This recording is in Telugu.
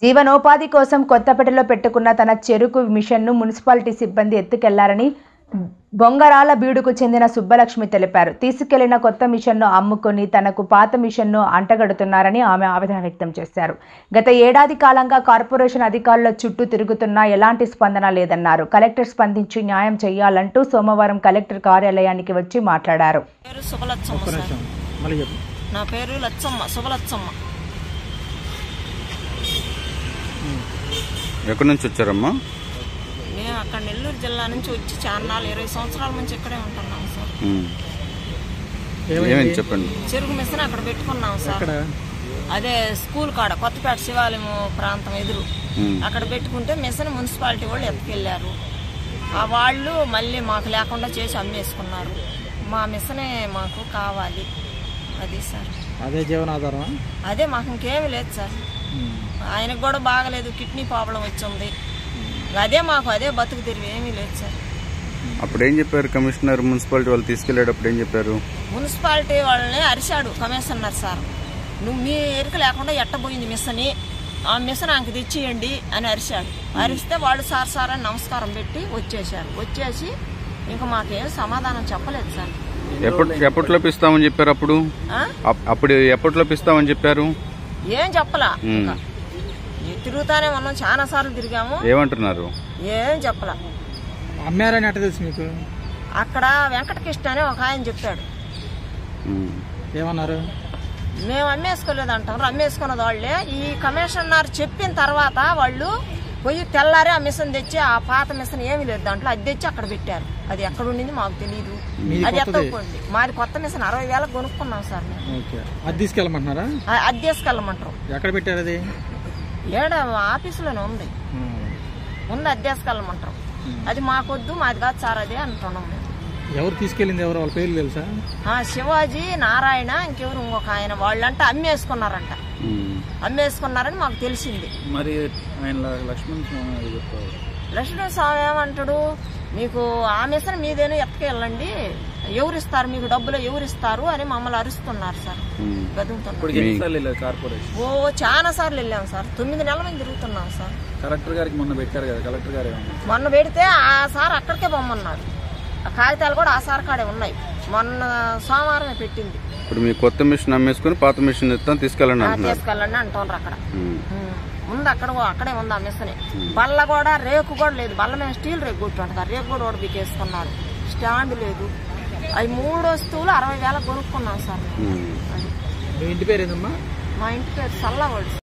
జీవనోపాధి కోసం కొత్తపేటలో పెట్టుకున్న తన చెరుకు మిషన్ను మున్సిపాలిటీ సిబ్బంది ఎత్తుకెళ్లారని బొంగరాల బీడుకు చెందిన సుబ్బలక్ష్మి తెలిపారు. తీసుకెళ్లిన కొత్త మిషన్ను అమ్ముకొని తనకు పాత మిషన్ను అంటగడుతున్నారని ఆమె ఆవేదన వ్యక్తం చేశారు. గత ఏడాది కాలంగా కార్పొరేషన్ అధికారుల చుట్టూ తిరుగుతున్నా ఎలాంటి స్పందన లేదన్నారు. కలెక్టర్ స్పందించి న్యాయం చేయాలంటూ సోమవారం కలెక్టర్ కార్యాలయానికి వచ్చి మాట్లాడారు. నా పేరు లచ్చమ్మ, సుబ్బలచ్చమ్మ. ఎక్కడి నుంచి వచ్చారమ్మా? మేము అక్కడ నెల్లూరు జిల్లా నుంచి వచ్చి చాన్నాళ్ళు 20 సంవత్సరాల నుంచి ఇక్కడే ఉంటున్నాం సార్. చెప్పండి. చెరుకు మిషన్ అక్కడ పెట్టుకున్నాం సార్. అదే స్కూల్ కాడ కొత్తపేట శివాలయం ప్రాంతం ఎదురు అక్కడ పెట్టుకుంటే మిషన్ మున్సిపాలిటీ వాళ్ళు ఎత్తుకెళ్ళారు. ఆ వాళ్ళు మళ్ళీ మాకు లేకుండా చేసి అమ్మేసుకున్నారు. మా మిషనే మాకు కావాలి. అది సార్, అదే జీవనాధారం. అదే మాకు ఇంకేమీ లేదు సార్. ఆయనకు కూడా బాగలేదు, కిడ్నీ ప్రాబ్లం వచ్చింది. అదే మాకు అదే బతుకు తెరివి, ఏమీ లేదు సార్. అప్పుడు ఏం చెప్పారు కమిషనర్? మున్సిపాలిటీ వాళ్ళు తీసుకెళ్లేటప్పుడు ఏం చెప్పారు? మున్సిపాలిటీ వాళ్ళని అరిశాడు కమిషనర్ సార్. నువ్వు మీ ఎరుక లేకుండా ఎట్టబోయింది మిషని, ఆ మిషన్ ఆమెకు తెచ్చియండి అని అరిశాడు. అరిస్తే వాళ్ళు సార్ అని నమస్కారం పెట్టి వచ్చేసారు. వచ్చేసి ఇంకా మాకేం సమాధానం చెప్పలేదు సార్. ఎప్పటిలోపు ఇస్తామని చెప్పారు? అప్పుడు ఎప్పటిలోపు ఇస్తామని చెప్పారు? ఏం చెప్పలా. తిరుగుతానే ఉన్నాం, చాలా సార్లు తిరిగాము. ఏమంటున్నారు? ఏం చెప్పలా. అమ్మారని ఎట్ట తెలుసు మీకు? అక్కడ వెంకటకృష్ణ అని ఒక ఆయన చెప్పాడు. ఏమన్నారు? మేము అమ్మేసుకోలేదు అంటారు. అమ్మేసుకున్నది వాళ్ళే. ఈ కమిషనర్ చెప్పిన తర్వాత వాళ్ళు పోయి తెల్లారి ఆ మిషన్ తెచ్చి, ఆ పాత మిషన్ ఏమీ లేదు దాంట్లో, అది తెచ్చి అక్కడ పెట్టారు. అది ఎక్కడ ఉండింది మాకు తెలియదు. అది ఎత్తకపోయింది. మాది కొత్త మిషన్ 60,000 కొనుక్కున్నాం సార్. అది తీసుకెళ్ళమంటున్నారా? అది తీసుకెళ్ళమంటారు. ఎక్కడ పెట్టారు? అది ఏడ ఆఫీసులోనే ఉంది. అది తీసుకెళ్ళమంటారు. అది మాకొద్దు, మాది కాదు సార్ అది అంటున్నాం మేము. ఎవరు తీసుకెళ్ళింది? ఎవరు? వాళ్ళ పేర్లు తెలుసా? శివాజీ, నారాయణ, ఇంకెవరు ఇంకొక ఆయన. వాళ్ళంటే అమ్మేసుకున్నారంట. అమ్మేసుకున్నారని మాకు తెలిసింది. మరి ఆయన లక్ష్మణ స్వామి ఏమంటాడు, మీకు ఆ మిషన్ మీదేనో ఎత్తుకెళ్ళండి, ఎవరిస్తారు మీకు డబ్బులు, ఎవరిస్తారు అని మమ్మల్ని అరుస్తున్నారు సార్. గదుగుతున్నారు. ఓ చాలా సార్లు వెళ్ళాం సార్. 9 నెలల మంది తిరుగుతున్నాం సార్. కలెక్టర్ గారికి మొన్న పెట్టారు కదా, కలెక్టర్ గారు మొన్న పెడితే ఆ సార్ అక్కడికే పొమ్మన్నాడు. ఆ కాగితాలు కూడా ఆ సార్ కాడే ఉన్నాయి. మొన్న సోమవారమే పెట్టింది. ఇప్పుడు మీ కొత్త మిషన్ అమ్మేసుకుని పాత మిషన్ తీసుకెళ్ళండి అంటున్నారు. అక్కడ ఉంది, అక్కడే ఉంది ఆ మిషన్. బల్ల కూడా, రేకు కూడా లేదు. బల్ల మేము స్టీల్ రేకు కొట్టుంటుంది. ఆ రేకు కూడా ఓడిపికేసుకున్నాడు. స్టాండ్ లేదు. అవి 3 వస్తువులు 60,000 కొనుక్కున్నాం సార్. మీ ఇంటి పేరు ఏందమ్మా? మా ఇంటి పేరు సల్లవాడు.